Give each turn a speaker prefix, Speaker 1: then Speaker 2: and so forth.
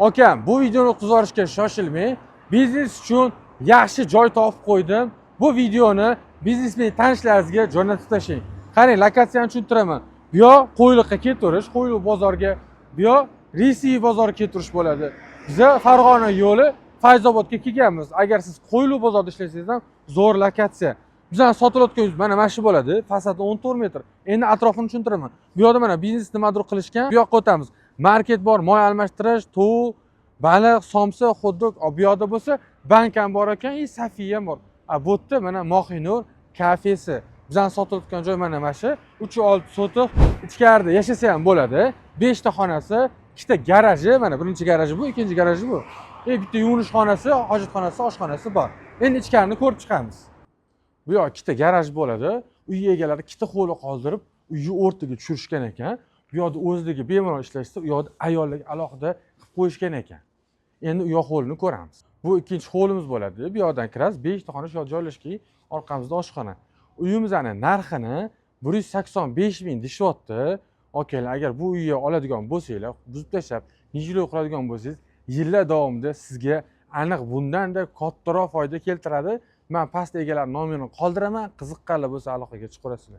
Speaker 1: Akam, bu videoni o'tkazishga shoshilmang. Biznes uchun yaxshi joy topib qo'ydim. Bu videoni biznesmen tanishlaringizga jo'natib tashlang. Qarang, lokatsiyani tushuntiraman. Bu yoq Qo'yliqqa ketirish, Qo'yliq bozorga, bu yoq Risiy bozoriga ketirish bo'ladi. Biza Farg'ona yo'li Fayzobodga kelganmiz. Agar siz Qo'yliq bozorida ishlasangiz ham zo'r lokatsiya. Bizning sotilayotgan uyimiz mana shu bo'ladi. Fasadi 14 metr. Endi atrofini tushuntiraman. Bu yoqda mana biznes nimadir qilishgan. Bu yoqqa o'tamiz. Market bor, moy almashtirish, tovuq, baliq, somsa, xuddik, bu yoqda bo'lsa bank ham bor ekan, Safiya ham bor. Bu yerda mana Mohinur kafesi. Bizning sotilayotgan joy mana shu. 3-6 sotiq ichkarida yashasa ham bo'ladi. 5 ta xonasi, 2 ta garaji, mana birinchi garaji bu, ikkinchi garaji bu. Bitta yuvinish xonasi, hojatxonasi, oshxonasi bor. Endi ichkarini ko'rib chiqamiz. Bu yoq 2 ta garaj bo'ladi. Uy egalari 2 ta hovli qoldirib, uyni o'rtaga tushirishgan ekan. Bu yoqda o'zligi bemalol ishlashsa, u yoqda ayollarga alohida qilib qo'yishgan ekan. Endi u yoq hovlini ko'ramiz. Bu ikkinchi hovlimiz bo'ladi. Bu yoqdan kirasiz, 5 ta xona shu yoqda joylashgan, orqamizda oshxona. Uyimizning narxini 185 ming deyapti. Akalar, agar bu uyni oladigan bo'lsanglar, buzib tashlab, nijloy qiladigan bo'lsangiz, yillar davomida sizga aniq bundan-da kattaroq foyda keltiradi. Men past egalar nomerini qoldiraman, qiziqqanlar bo'lsa aloqaga chiqaverasizlar.